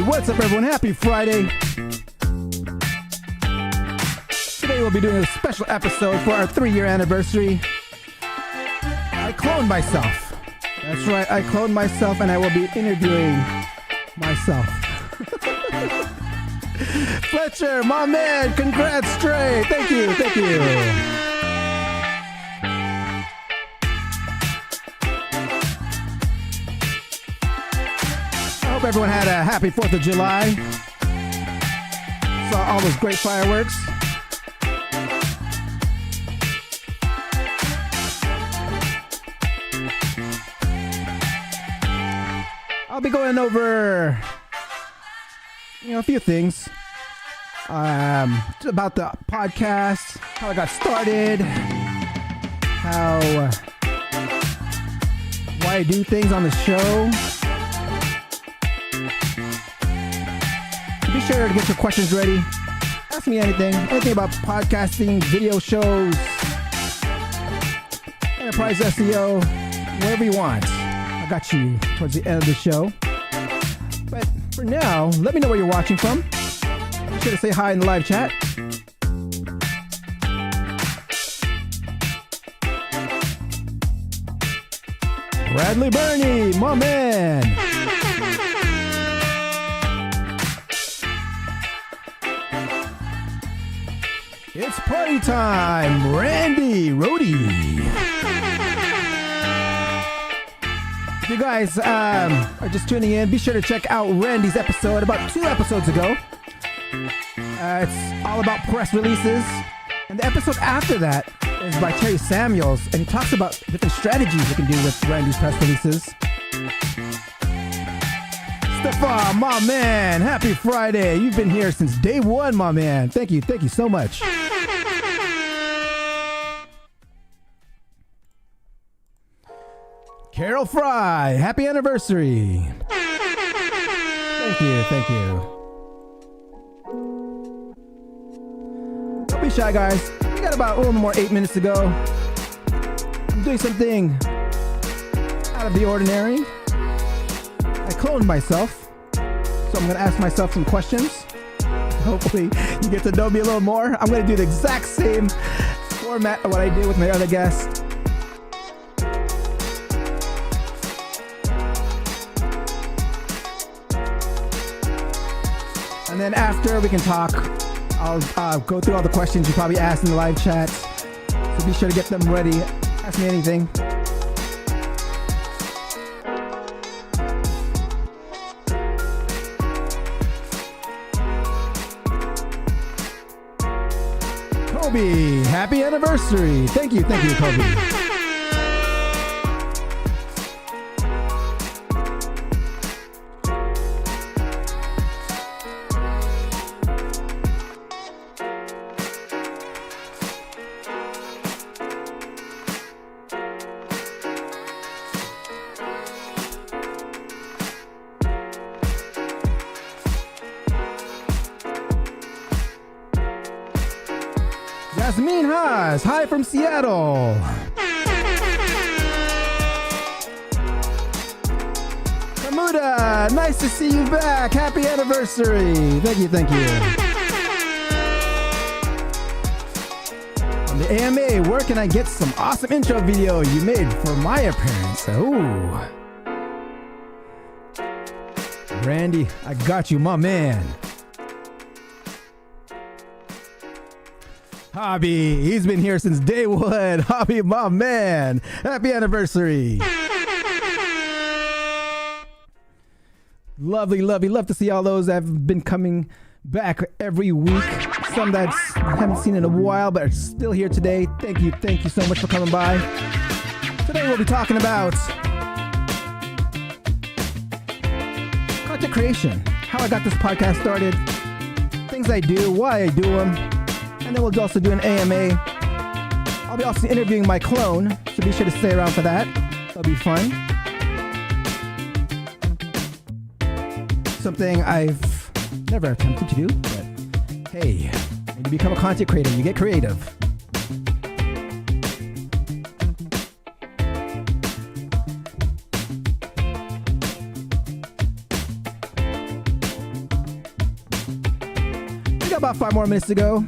What's up, everyone? Happy Friday. Today we'll be doing a special episode for our 3-year anniversary. I cloned myself. That's right, I cloned myself and I will be interviewing myself. Fletcher, my man, congrats, Trey. Thank you. I hope everyone had a happy 4th of July. Saw all those great fireworks. I'll be going over, a few things. About the podcast, how I got started, why I do things on the show. Be sure to get your questions ready. Ask me anything about podcasting, video shows, enterprise SEO, whatever you want. I got you towards the end of the show. But for now, let me know where you're watching from. Be sure to say hi in the live chat. Bradley Burney, my man. It's party time, Randy Rhodey. If you guys are just tuning in, be sure to check out Randy's episode about 2 episodes ago. It's all about press releases. And the episode after that is by Terry Samuels, and he talks about different strategies you can do with Randy's press releases. Stefan, my man, happy Friday. You've been here since day 1, my man. Thank you so much. Carol Fry, happy anniversary. Thank you. Don't be shy, guys. We got about a little more 8 minutes to go. I'm doing something out of the ordinary. I cloned myself, so I'm going to ask myself some questions. Hopefully you get to know me a little more. I'm going to do the exact same format of what I do with my other guests. And then after we can talk, I'll go through all the questions you probably asked in the live chat. So be sure to get them ready. Ask me anything. Kobe, happy anniversary. Thank you, Kobe. Yasmin Haas, hi from Seattle. Kamuda, nice to see you back. Happy anniversary. Thank you. On the AMA, where can I get some awesome intro video you made for my appearance? Ooh. Randy, I got you, my man. Hobby, he's been here since day 1. Hobby, my man. Happy anniversary. Lovely. Love to see all those that have been coming back every week. Some that I haven't seen in a while but are still here today. Thank you so much for coming by. Today we'll be talking about content creation, how I got this podcast started, things I do, why I do them. And then we'll also do an AMA. I'll be also interviewing my clone, so be sure to stay around for that. That'll be fun. Something I've never attempted to do, but hey, when you become a content creator, you get creative. about 5 more minutes to go.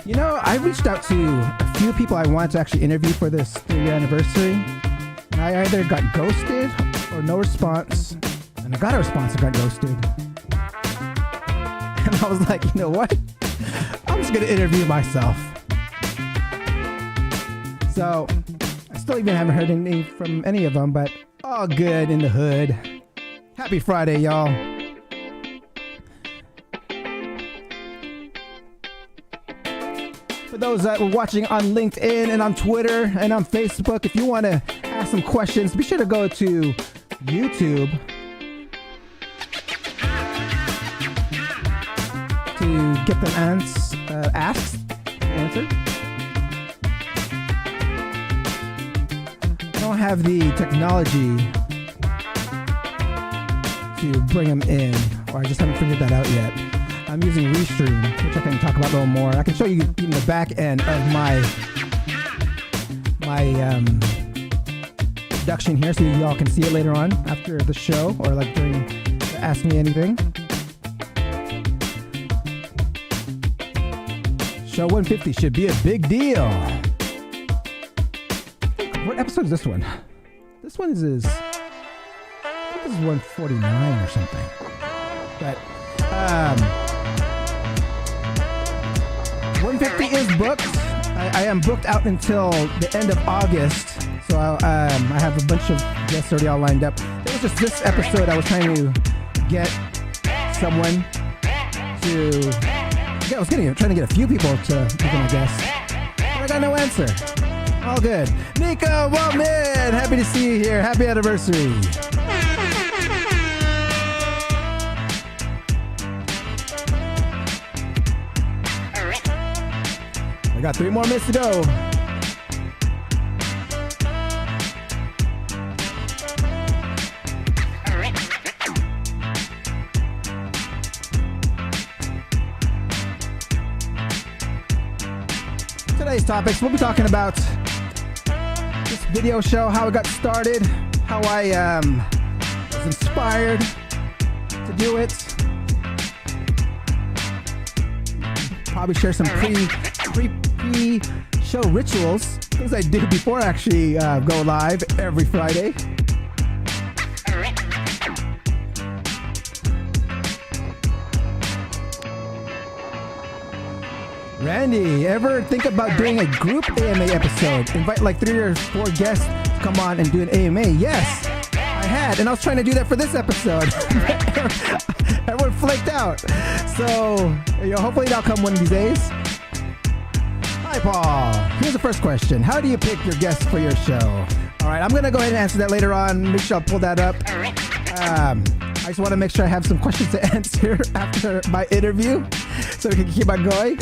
You know, I reached out to a few people I wanted to actually interview for this 3-year anniversary. And I either got ghosted or no response. And I got a response and got ghosted. And I was like, you know what? I'm just going to interview myself. So, I still even haven't heard any from any of them, but all good in the hood. Happy Friday, y'all. For those that were watching on LinkedIn and on Twitter and on Facebook, if you want to ask some questions, be sure to go to YouTube to get them answered. I don't have the technology to bring them in, or I just haven't figured that out yet. I'm using Restream, which I can talk about a little more. I can show you even the back end of my production here, so y'all can see it later on after the show, or like during the Ask Me Anything. Show 150 should be a big deal. What episode is this one? This one is I think this is 149 or something. But 150 is booked. I am booked out until the end of August. So I have a bunch of guests already all lined up. It was just this episode I was trying to get someone to... Yeah, I was trying to get a few people to become a guest. But I got no answer. All good. Nico, well, man, happy to see you here. Happy anniversary. I got 3 more minutes to go. Today's topics, we'll be talking about this video show, how it got started, how I was inspired to do it. Probably share some pre-show rituals, things I do before I actually go live every Friday. Randy, ever think about doing a group AMA episode? Invite like 3 or 4 guests to come on and do an AMA. Yes, I had, and I was trying to do that for this episode. Everyone flaked out. So, hopefully that'll come one of these days. Hi, Paul. Here's the first question. How do you pick your guests for your show? All right, I'm going to go ahead and answer that later on. Make sure I'll pull that up. I just want to make sure I have some questions to answer after my interview so we can keep on going.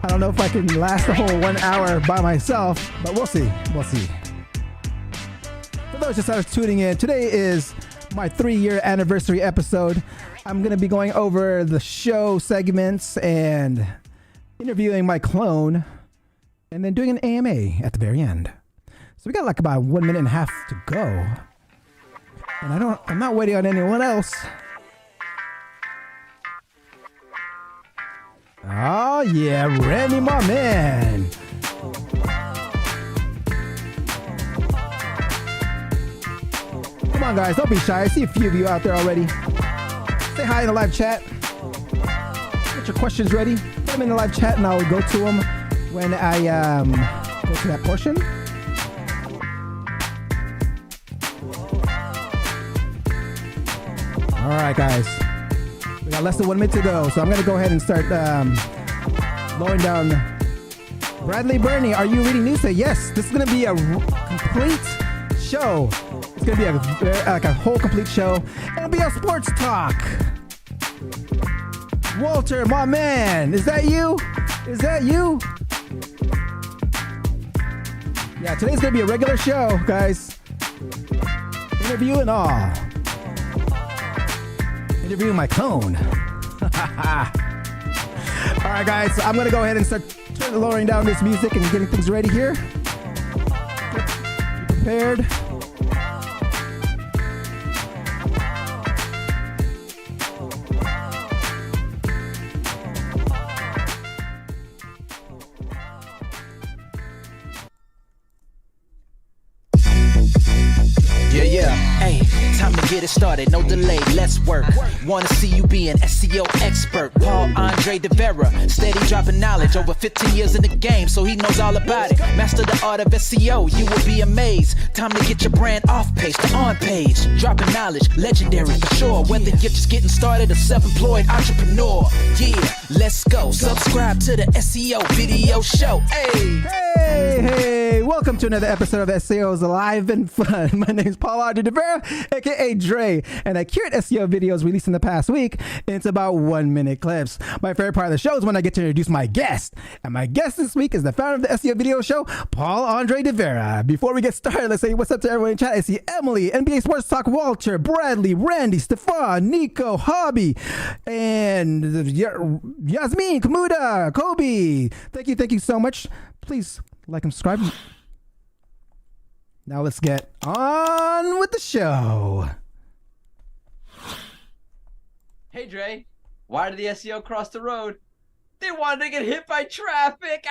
I don't know if I can last the whole 1 hour by myself, but we'll see. We'll see. For those just started tuning in, today is my 3-year anniversary episode. I'm going to be going over the show segments and interviewing my clone and then doing an AMA at the very end. So we got like about 1.5 minutes to go. And I'm not waiting on anyone else. Oh yeah, Randy, my man. Come on guys, don't be shy. I see a few of you out there already. Say hi in the live chat. Get your questions ready. Put them in the live chat and I'll go to them when I go to that portion. All right, guys. We got less than 1 minute to go, so I'm going to go ahead and start lowering down. Bradley Burney, are you reading news today? Yes, this is going to be a complete show. It's going to be a whole complete show. And it'll be a sports talk. Walter, my man, is that you? Is that you? Yeah, today's going to be a regular show, guys. Interview and all. Interviewing my clone. Alright guys, so I'm gonna go ahead and start lowering down this music and getting things ready here. Be prepared. Time to get it started, no delay, let's work. Wanna see you be an SEO expert. Paul Andre de Vera, steady dropping knowledge. Over 15 years in the game, so he knows all about it. Master the art of SEO, you will be amazed. Time to get your brand off page to on page. Dropping knowledge, legendary for sure. Whether you're just getting started or self-employed entrepreneur. Yeah, let's go. Subscribe to the SEO video show. Hey! Hey, welcome to another episode of SEO's Live and Fun. My name is Paul Andre de Vera, aka Dre, and I curate SEO videos released in the past week into about 1-minute clips. My favorite part of the show is when I get to introduce my guest, and my guest this week is the founder of the SEO video show, Paul Andre de Vera. Before we get started, let's say what's up to everyone in chat. I see Emily, NBA Sports Talk, Walter, Bradley, Randy, Stefan, Nico, Hobby, and Yasmin, Kamuda, Kobe. Thank you so much. Please like and subscribe. Now let's get on with the show. Hey Dre, why did the SEO cross the road? They wanted to get hit by traffic.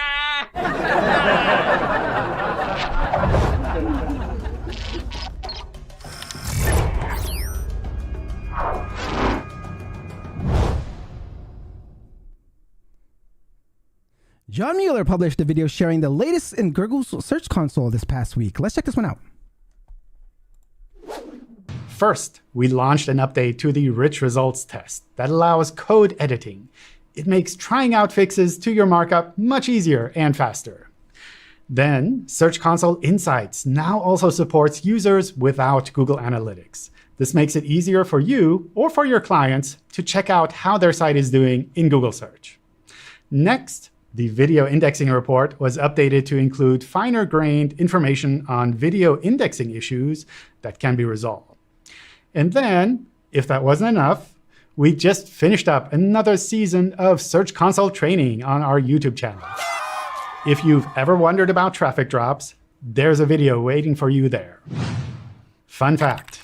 John Muller published a video sharing the latest in Google's Search Console this past week. Let's check this one out. First, we launched an update to the Rich Results test that allows code editing. It makes trying out fixes to your markup much easier and faster. Then, Search Console Insights now also supports users without Google Analytics. This makes it easier for you or for your clients to check out how their site is doing in Google Search. Next, the video indexing report was updated to include finer-grained information on video indexing issues that can be resolved. And then, if that wasn't enough, we just finished up another season of Search Console training on our YouTube channel. If you've ever wondered about traffic drops, there's a video waiting for you there. Fun fact,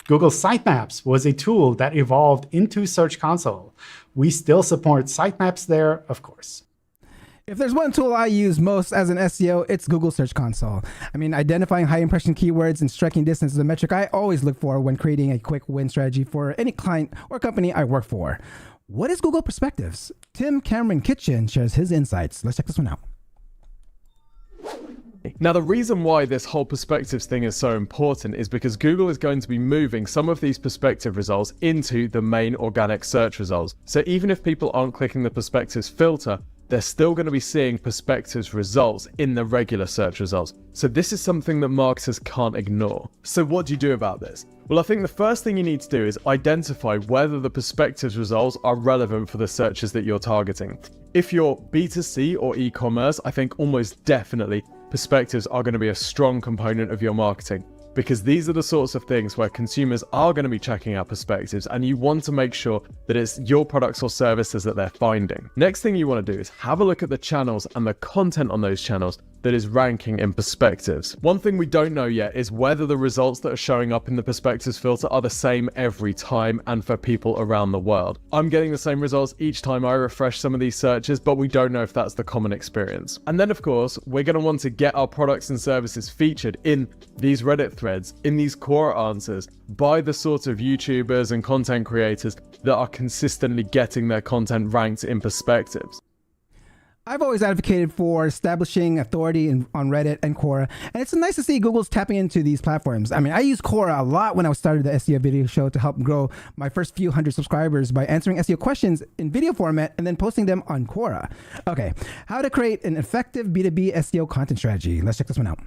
Google Sitemaps was a tool that evolved into Search Console. We still support sitemaps there, of course. If there's one tool I use most as an SEO, it's Google Search Console. I mean, identifying high impression keywords and striking distance is a metric I always look for when creating a quick win strategy for any client or company I work for. What is Google Perspectives? Tim Cameron Kitchen shares his insights. Let's check this one out. Now, the reason why this whole perspectives thing is so important is because Google is going to be moving some of these perspective results into the main organic search results. So even if people aren't clicking the perspectives filter, they're still going to be seeing perspectives results in the regular search results. So this is something that marketers can't ignore. So what do you do about this? Well, I think the first thing you need to do is identify whether the perspectives results are relevant for the searches that you're targeting. If you're B2C or e-commerce, I think almost definitely perspectives are going to be a strong component of your marketing, because these are the sorts of things where consumers are going to be checking out perspectives, and you want to make sure that it's your products or services that they're finding. Next thing you want to do is have a look at the channels and the content on those channels that is ranking in perspectives. One thing we don't know yet is whether the results that are showing up in the perspectives filter are the same every time and for people around the world. I'm getting the same results each time I refresh some of these searches, but we don't know if that's the common experience. And then of course, we're going to want to get our products and services featured in these Reddit threads, in these Quora answers, by the sort of YouTubers and content creators that are consistently getting their content ranked in perspectives. I've always advocated for establishing authority on Reddit and Quora, and it's nice to see Google's tapping into these platforms. I mean, I used Quora a lot when I started the SEO video show to help grow my first few hundred subscribers by answering SEO questions in video format and then posting them on Quora. Okay, how to create an effective B2B SEO content strategy. Let's check this one out.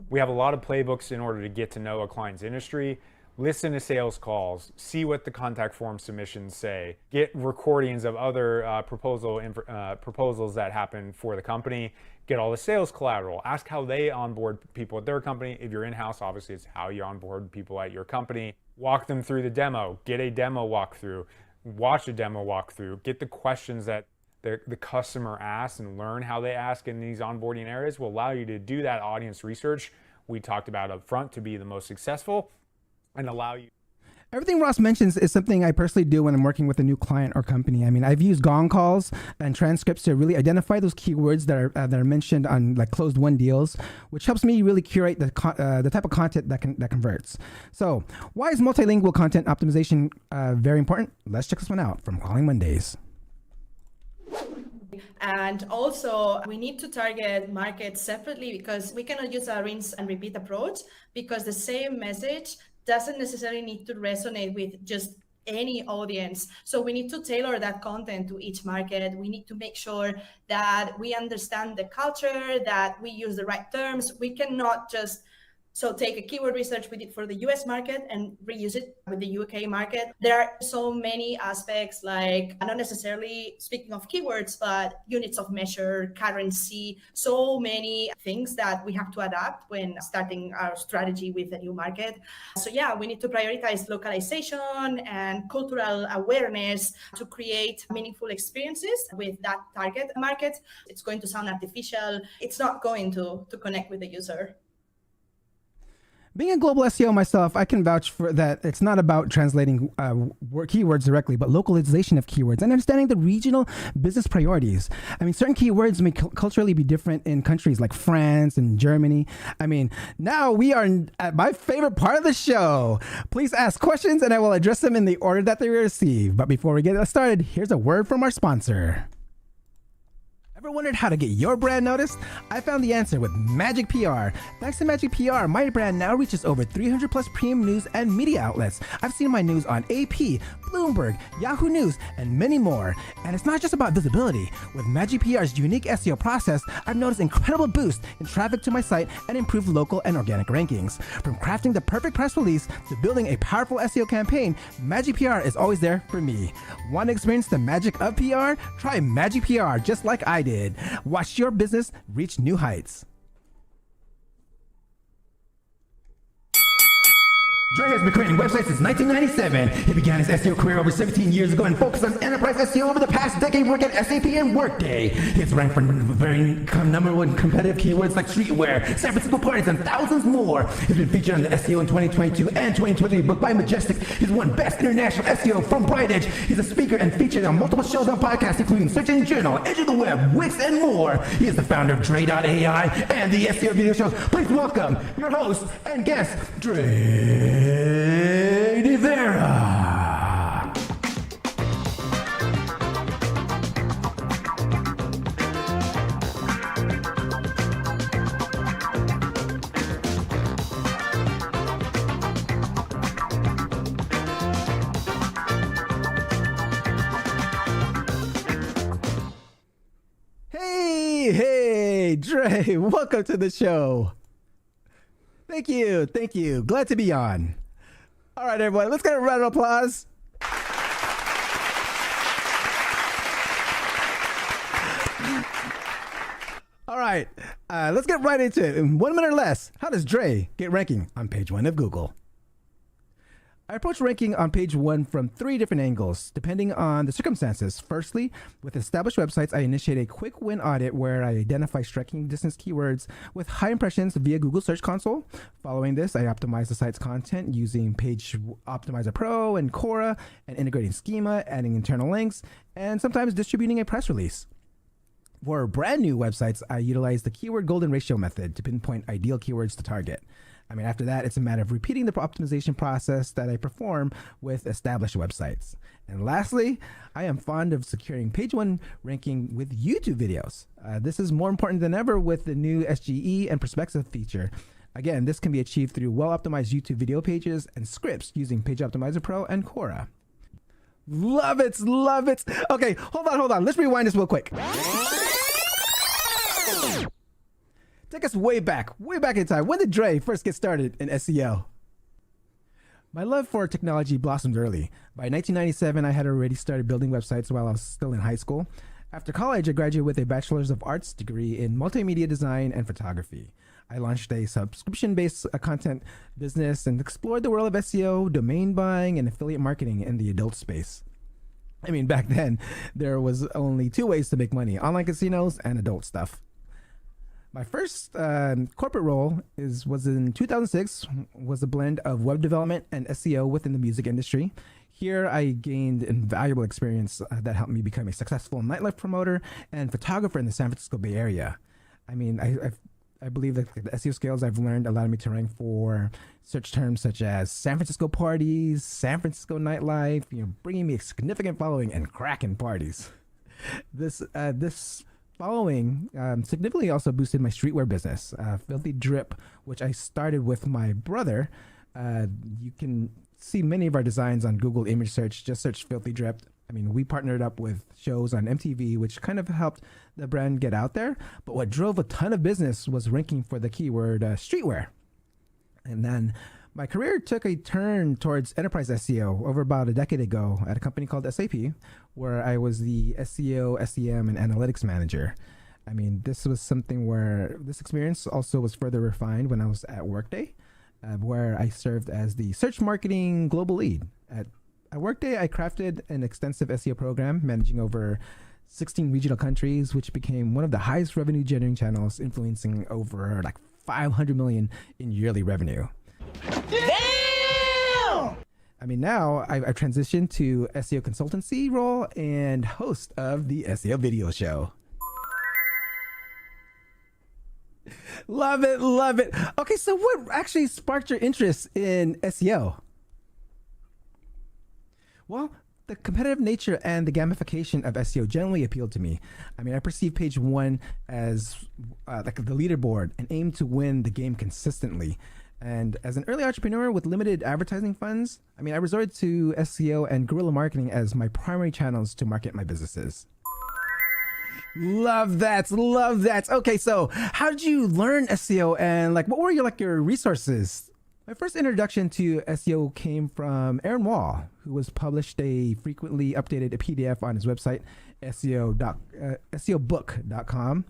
We have a lot of playbooks in order to get to know a client's industry. Listen to sales calls, see what the contact form submissions say, get recordings of other proposals that happen for the company, get all the sales collateral, ask how they onboard people at their company. If you're in-house, obviously it's how you onboard people at your company. Walk them through the demo, get a demo walkthrough, watch a demo walkthrough, get the questions that the customer asks and learn how they ask in these onboarding areas will allow you to do that audience research we talked about up front to be the most successful and allow you. Everything Ross mentions is something I personally do when I'm working with a new client or company. I mean, I've used Gong calls and transcripts to really identify those keywords that are mentioned on like closed won deals, which helps me really curate the type of content that converts. So, why is multilingual content optimization very important? Let's check this one out from Calling Mondays. And also, we need to target markets separately because we cannot use a rinse and repeat approach, because the same message doesn't necessarily need to resonate with just any audience. So we need to tailor that content to each market. We need to make sure that we understand the culture, that we use the right terms. We cannot just take a keyword research we did for the US market and reuse it with the UK market. There are so many aspects, like not necessarily speaking of keywords, but units of measure, currency, so many things that we have to adapt when starting our strategy with a new market. So yeah, we need to prioritize localization and cultural awareness to create meaningful experiences with that target market. It's going to sound artificial. It's not going to connect with the user. Being a global SEO myself, I can vouch for that. It's not about translating keywords directly, but localization of keywords and understanding the regional business priorities. I mean, certain keywords may culturally be different in countries like France and Germany. I mean, now we are at my favorite part of the show. Please ask questions and I will address them in the order that they were received. But before we get started, here's a word from our sponsor. Ever wondered how to get your brand noticed? I found the answer with Magic PR. Thanks to Magic PR, my brand now reaches over 300 plus premium news and media outlets. I've seen my news on AP, Bloomberg, Yahoo News, and many more. And it's not just about visibility. With Magic PR's unique SEO process, I've noticed incredible boost in traffic to my site and improved local and organic rankings. From crafting the perfect press release to building a powerful SEO campaign, Magic PR is always there for me. Want to experience the magic of PR? Try Magic PR just like I did. Watch your business reach new heights. Dre has been creating websites since 1997. He began his SEO career over 17 years ago and focused on enterprise SEO over the past decade, working at SAP and Workday. He's ranked for very number one competitive keywords like streetwear, San Francisco parties, and thousands more. He's been featured on the SEO in 2022 and 2023 book by Majestic. He's won Best International SEO from Bright Edge. He's a speaker and featured on multiple shows on podcasts, including Search Engine Journal, Edge of the Web, Wix, and more. He is the founder of Dre.ai and the SEO video shows. Please welcome your host and guest, Dre Vera. Hey, Dre, welcome to the show. Thank you. Glad to be on. All right, everybody, let's get a round of applause. All right, let's get right into it. In 1 minute or less, how does Dre get ranking on page 1 of Google? I approach ranking on page 1 from 3 different angles, depending on the circumstances. Firstly, with established websites, I initiate a quick win audit where I identify striking distance keywords with high impressions via Google Search Console. Following this, I optimize the site's content using Page Optimizer Pro and Quora and integrating schema, adding internal links, and sometimes distributing a press release. For brand new websites, I utilize the keyword golden ratio method to pinpoint ideal keywords to target. I mean, after that, it's a matter of repeating the optimization process that I perform with established websites. And lastly, I am fond of securing page 1 ranking with YouTube videos. This is more important than ever with the new SGE and perspective feature. Again, this can be achieved through well-optimized YouTube video pages and scripts using Page Optimizer Pro and Quora. Love it. Okay, hold on. Let's rewind this real quick. Take us way back in time. When did Dre first get started in SEO? My love for technology blossomed early. By 1997, I had already started building websites while I was still in high school. After college, I graduated with a Bachelor's of Arts degree in multimedia design and photography. I launched a subscription-based content business and explored the world of SEO, domain buying, and affiliate marketing in the adult space. I mean, back then, there was only 2 ways to make money: online casinos and adult stuff. My first corporate role was in 2006, was a blend of web development and SEO within the music industry. Here, I gained invaluable experience that helped me become a successful nightlife promoter and photographer in the San Francisco Bay Area. I mean, I believe that the SEO skills I've learned allowed me to rank for search terms such as San Francisco parties, San Francisco nightlife, bringing me a significant following and cracking parties. This following significantly also boosted my streetwear business, Filthy Drip, which I started with my brother. You can see many of our designs on Google image search. Just search Filthy Drip. I mean, we partnered up with shows on MTV, which kind of helped the brand get out there. But what drove a ton of business was ranking for the keyword streetwear. And then my career took a turn towards enterprise SEO over about a decade ago at a company called SAP, where I was the SEO, SEM, and analytics manager. I mean, this was something where this experience also was further refined when I was at Workday, where I served as the search marketing global lead. At Workday, I crafted an extensive SEO program managing over 16 regional countries, which became one of the highest revenue generating channels, influencing over like 500 million in yearly revenue. Damn! I mean, now I've transitioned to SEO consultancy role and host of the SEO video show. Love it, love it. Okay, so what actually sparked your interest in SEO? Well, the competitive nature and the gamification of SEO generally appealed to me. I mean, I perceive page one as like the leaderboard and aim to win the game consistently. And as an early entrepreneur with limited advertising funds, I mean, I resorted to SEO and guerrilla marketing as my primary channels to market my businesses. Love that, love that. Okay, so how did you learn SEO and like what were your resources? My first introduction to SEO came from Aaron Wall, who was published a frequently updated PDF on his website, SEObook.com.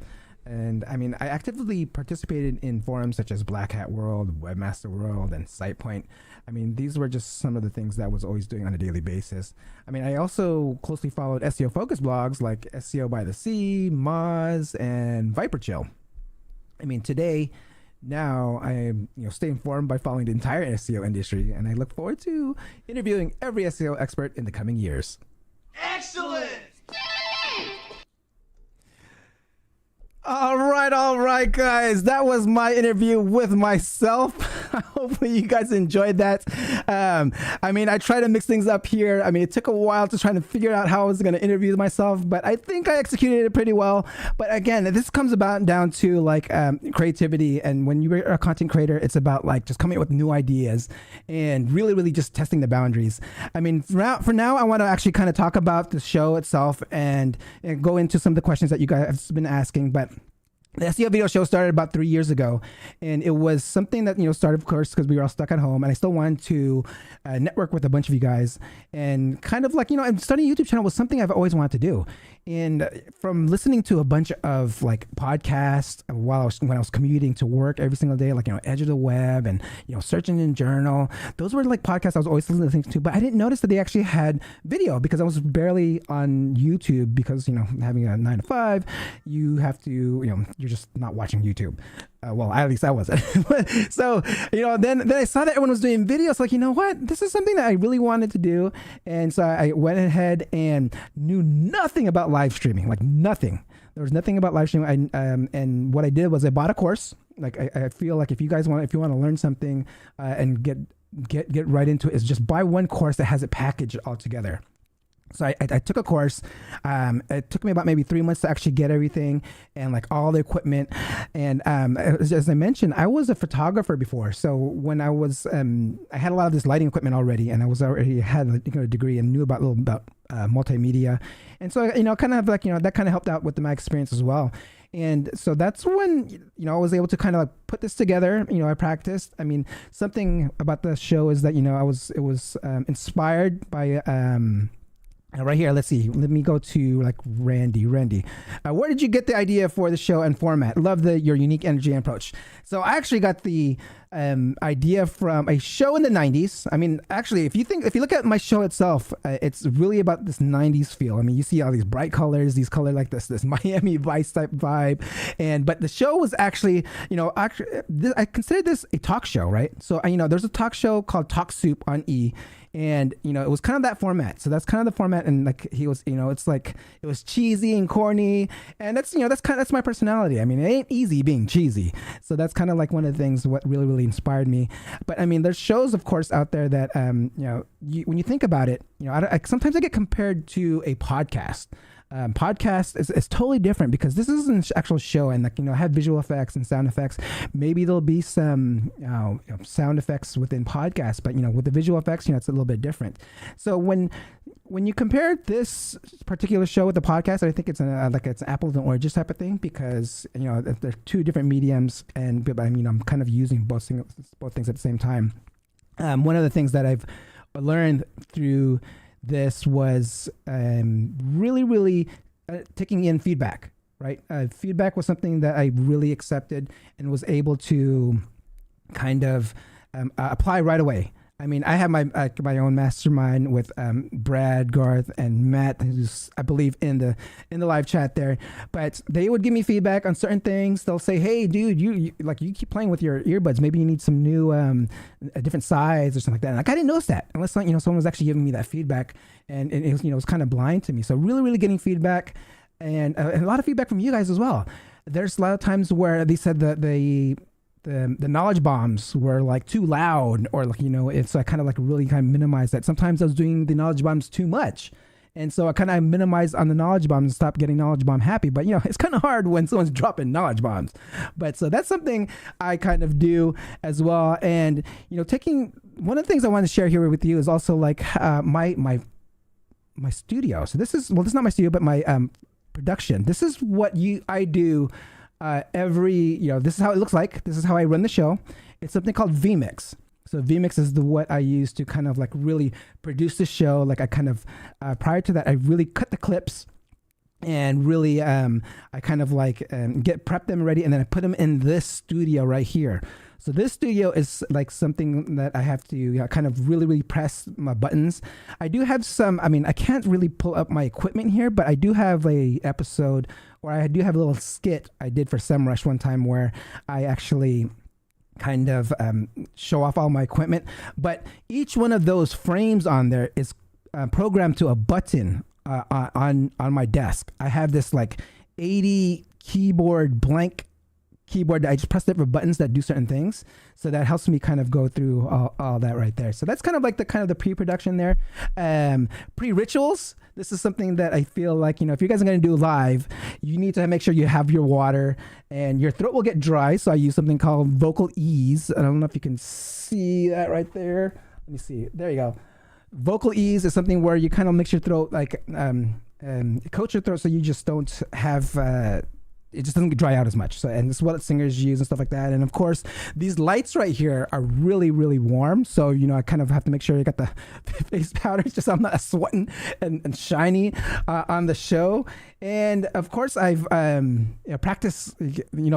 And I mean, I actively participated in forums such as Black Hat World, Webmaster World, and SitePoint. I mean, these were just some of the things that I was always doing on a daily basis. I mean, I also closely followed SEO focused blogs like SEO by the Sea, Moz, and Viperchill. I mean, today, now I stay informed by following the entire SEO industry, and I look forward to interviewing every SEO expert in the coming years. Excellent! All right, guys. That was my interview with myself. Hopefully you guys enjoyed that. I mean, I try to mix things up here. I mean, it took a while to try to figure out how I was going to interview myself, but I think I executed it pretty well. But again, this comes about down to like creativity. And when you're a content creator, it's about like just coming up with new ideas and really just testing the boundaries. I mean, for now, I want to actually kind of talk about the show itself and go into some of the questions that you guys have been asking. But the SEO video show started about 3 years ago, and it was something that started, of course, because we were all stuck at home, and I still wanted to network with a bunch of you guys, and kind of like and starting a YouTube channel was something I've always wanted to do. And from listening to a bunch of like podcasts when I was commuting to work every single day, like Edge of the Web and Search Engine Journal, those were like podcasts I was always listening to, but I didn't notice that they actually had video because I was barely on YouTube because having a 9 to 5, you have to you're just not watching YouTube. Well, at least I wasn't. So, then I saw that everyone was doing videos. Like, what? This is something that I really wanted to do. And so I went ahead and knew nothing about live streaming, like nothing. There was nothing about live streaming. And what I did was I bought a course. Like, I feel like if you want to learn something and get right into it, is just buy one course that has it packaged all together. So I took a course. It took me about maybe 3 months to actually get everything and like all the equipment. And as I mentioned, I was a photographer before. So when I was, I had a lot of this lighting equipment already, and I was already had a degree and knew about multimedia. And so kind of like that kind of helped out with my experience as well. And so that's when I was able to kind of like put this together. I practiced. I mean, something about the show is that it was inspired by. Right here, let's see. Let me go to like Randy. Where did you get the idea for the show and format? Love your unique energy and approach. So I actually got the idea from a show in the 90s. I mean, actually, if you look at my show itself, it's really about this 90s feel. I mean, you see all these bright colors, these color like this Miami Vice type vibe. But the show was actually, I consider this a talk show, right? So, there's a talk show called Talk Soup on E. And, it was kind of that format. So that's kind of the format. And like he was, it's like, it was cheesy and corny. And that's my personality. I mean, it ain't easy being cheesy. So that's kind of like one of the things what really, really inspired me. But I mean, there's shows, of course, out there that, when you think about it, sometimes I get compared to a podcast. Podcast is totally different because this is an actual show and have visual effects and sound effects. Maybe there'll be some sound effects within podcasts, but with the visual effects, it's a little bit different. So when you compare this particular show with the podcast, I think it's it's an apples and oranges type of thing because they're two different mediums, and I'm kind of using both things at the same time. One of the things that I've learned through this was really, really taking in feedback, right? Feedback was something that I really accepted and was able to kind of apply right away. I mean, I have my own mastermind with Brad, Garth, and Matt, who's I believe in the live chat there. But they would give me feedback on certain things. They'll say, "Hey, dude, you keep playing with your earbuds. Maybe you need some new a different size or something like that." And I didn't notice that unless someone was actually giving me that feedback, and it was, it was kind of blind to me. So really, really getting feedback, and a lot of feedback from you guys as well. There's a lot of times where they said that the knowledge bombs were like too loud, or it's kind of really kind of minimize that. Sometimes I was doing the knowledge bombs too much, and so I kind of minimized on the knowledge bombs and stopped getting knowledge bomb happy. But it's kind of hard when someone's dropping knowledge bombs. But so that's something I kind of do as well. And taking one of the things I want to share here with you is also like my studio. So this is not my studio, but my production. This is what I do. This is how it looks like. This is how I run the show. It's something called vMix. So vMix is what I use to kind of really produce the show. Like I kind of, prior to that, I really cut the clips and really, I kind of prep them ready. And then I put them in this studio right here. So this studio is like something that I have to kind of really, really press my buttons. I do have I can't really pull up my equipment here, but I do have a episode where I do have a little skit I did for SEMrush one time where I actually kind of show off all my equipment. But each one of those frames on there is programmed to a button on my desk. I have this 80 blank keyboard that I just press different buttons that do certain things. So that helps me kind of go through all that right there. So that's kind of the pre-production there. Pre-rituals. This is something that I feel like, if you guys are going to do live, you need to make sure you have your water and your throat will get dry. So I use something called vocal ease. I don't know if you can see that right there. Let me see. There you go. Vocal ease is something where you kind of mix your throat, coat your throat so you just don't have it just doesn't dry out as much. So, and this is what singers use and stuff like that. And of course, these lights right here are really, really warm. So, I kind of have to make sure you got the face powder just so I'm not sweating and shiny on the show. And of course, I've practiced,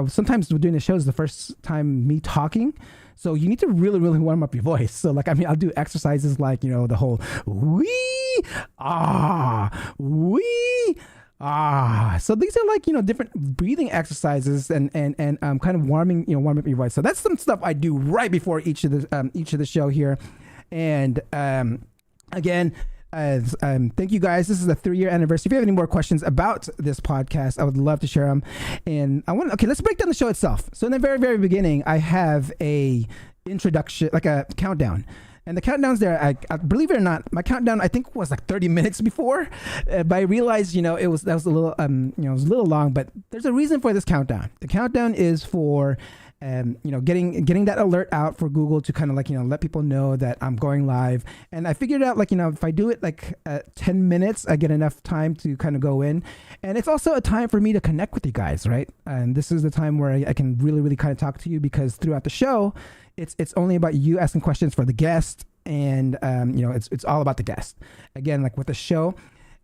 sometimes doing the show is the first time me talking. So you need to really, really warm up your voice. So I'll do exercises the whole wee, ah, wee, ah. So these are different breathing exercises and kind of warming up your voice. So that's some stuff I do right before each of the show here. And again, thank you guys. This is the 3-year anniversary. If you have any more questions about this podcast, I would love to share them. And let's break down the show itself. So in the very, very beginning, I have a introduction, like a countdown. And the countdowns there, I believe it or not, my countdown I think was 30 minutes before, but I realized that was a little it was a little long. But there's a reason for this countdown. The countdown is for getting that alert out for Google to kind of let people know that I'm going live. And I figured out if I do it 10 minutes, I get enough time to kind of go in. And it's also a time for me to connect with you guys, right? And this is the time where I can really, really kind of talk to you, because throughout the show, it's only about you asking questions for the guest, and it's all about the guest. Again, with the show,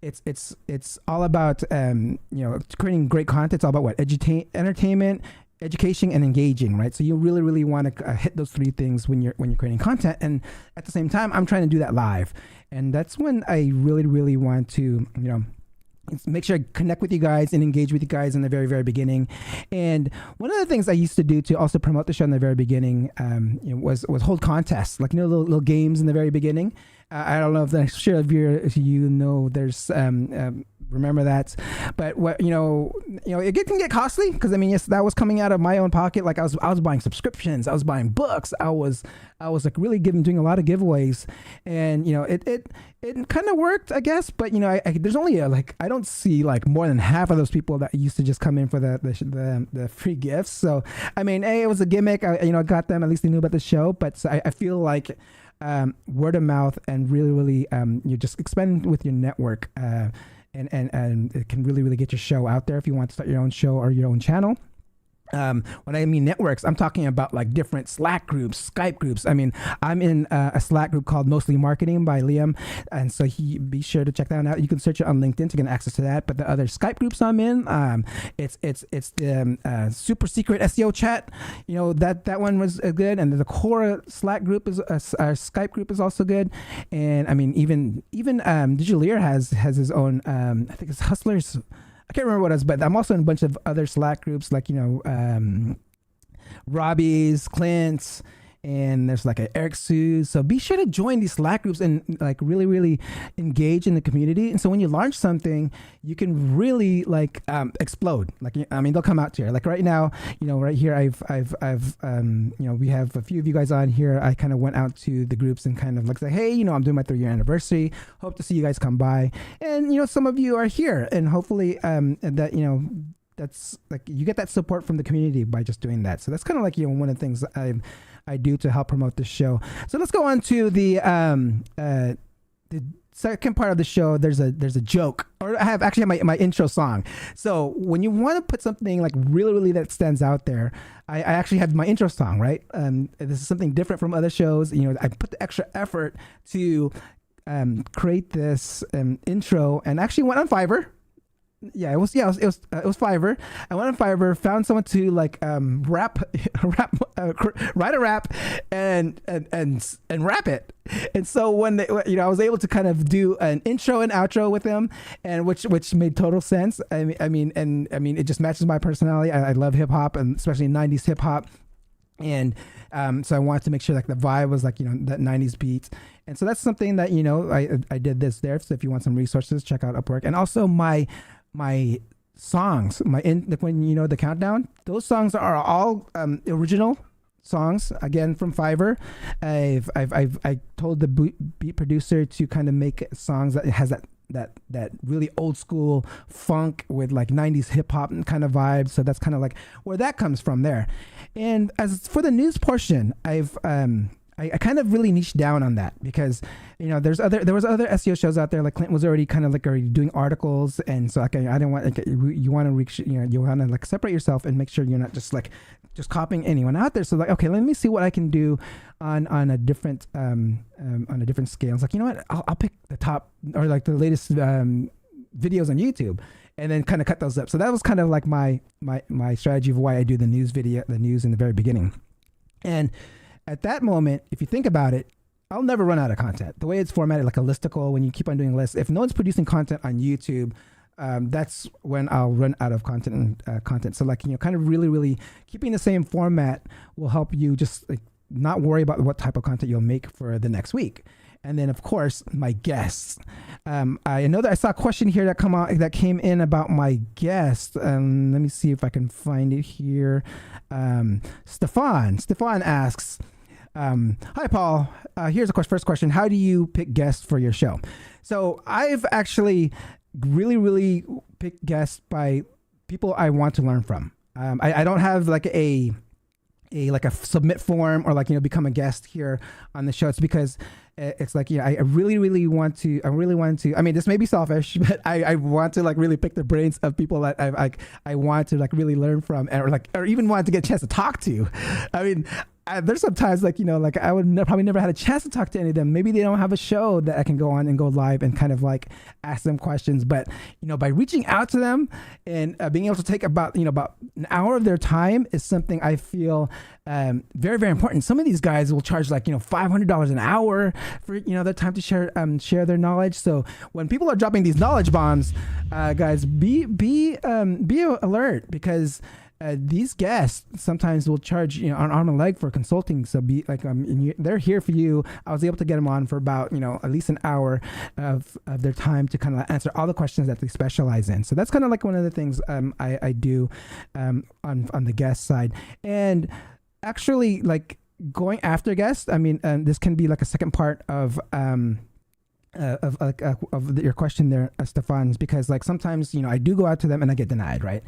it's all about creating great content. It's all about entertainment, education and engaging, right? So you really, really want to hit those three things when you're creating content. And at the same time, I'm trying to do that live, and that's when I really, really want to, make sure I connect with you guys and engage with you guys in the very, very beginning. And one of the things I used to do to also promote the show in the very beginning was hold contests, like little games in the very beginning. I don't know if I'm sure if you know there's remember that, but what it can get costly, because I mean, yes, that was coming out of my own pocket. Like I was buying subscriptions, I was buying books, I was like really doing a lot of giveaways, and it kind of worked, I guess. But there's only I don't see like more than half of those people that used to just come in for the free gifts. So I mean, it was a gimmick. I got them, at least they knew about the show. But so I feel like word of mouth and really you just expand with your network, and it can really, really get your show out there if you want to start your own show or your own channel. When I mean networks, I'm talking about like different Slack groups, Skype groups. I mean, I'm in a Slack group called Mostly Marketing by Liam, and so be sure to check that out. You can search it on LinkedIn to get access to that. But the other Skype groups I'm in, it's the super secret SEO chat. That one was good, and the Quora Slack group is our Skype group is also good. And I mean, even Digitaleer has his own. I think it's Hustlers. I can't remember what it was, but I'm also in a bunch of other Slack groups, like, Robbie's, Clint's, and there's like a Eric Sue's. So be sure to join these Slack groups and like really, really engage in the community. And so when you launch something, you can really like explode. Like, I mean, they'll come out to you. Like right now, right here, I've we have a few of you guys on here. I kind of went out to the groups and kind of like say, hey, I'm doing my 3-year anniversary. Hope to see you guys come by. And, some of you are here, and hopefully that, that's like you get that support from the community by just doing that. So that's kind of like, one of the things I do to help promote this show. So let's go on to the second part of the show. There's a joke, or I have my intro song. So when you want to put something like really, really that stands out there, I actually have my intro song, right? This is something different from other shows. I put the extra effort to create this intro, and actually went on Fiverr. It was Fiverr. I went on Fiverr, found someone to like write a rap and rap it. And so when I was able to kind of do an intro and outro with them, and which made total sense. I mean, it just matches my personality. I love hip hop, and especially 90s hip hop. And so I wanted to make sure like the vibe was like, that 90s beat. And so that's something that, I did this there. So if you want some resources, check out Upwork. And also my songs, when the countdown, those songs are all original songs, again from Fiverr. I told the beat producer to kind of make songs that has that really old school funk with like 90s hip hop kind of vibe. So that's kind of like where that comes from there. And as for the news portion, I kind of really niched down on that, because there was other SEO shows out there. Like Clint was already doing articles, and so I didn't want you want to reach, you want to like separate yourself and make sure you're not just copying anyone out there. So like, okay, let me see what I can do on a different scale. It's like, what, I'll pick the top or like the latest videos on YouTube, and then kind of cut those up. So that was kind of like my strategy of why I do the news in the very beginning. And at that moment, if you think about it, I'll never run out of content. The way it's formatted, like a listicle, when you keep on doing lists, if no one's producing content on YouTube, that's when I'll run out of content. So like, kind of really, really keeping the same format will help you just like not worry about what type of content you'll make for the next week. And then of course, my guests. I know that I saw a question here that came in about my guest. Let me see if I can find it here. Stefan asks, hi, Paul. Here's a first question. How do you pick guests for your show? So I've actually really, really picked guests by people I want to learn from. I don't have like a submit form or like, become a guest here on the show. It's because it's like, I really want to, I mean, this may be selfish, but I want to like really pick the brains of people that I want to like really learn from, or even want to get a chance to talk to. I mean, there's sometimes like, like I would probably never had a chance to talk to any of them. Maybe they don't have a show that I can go on and go live and kind of like ask them questions. But, by reaching out to them and being able to take about an hour of their time is something I feel very, very important. Some of these guys will charge like, $500 an hour for, their time to share their knowledge. So when people are dropping these knowledge bombs, guys, be alert, because these guests sometimes will charge an arm and leg for consulting. So be like, they're here for you. I was able to get them on for about at least an hour of their time to kind of answer all the questions that they specialize in. So that's kind of like one of the things I do on the guest side. And actually, like going after guests, this can be like a second part of your question there, Stefan, because like sometimes I do go out to them and I get denied, right?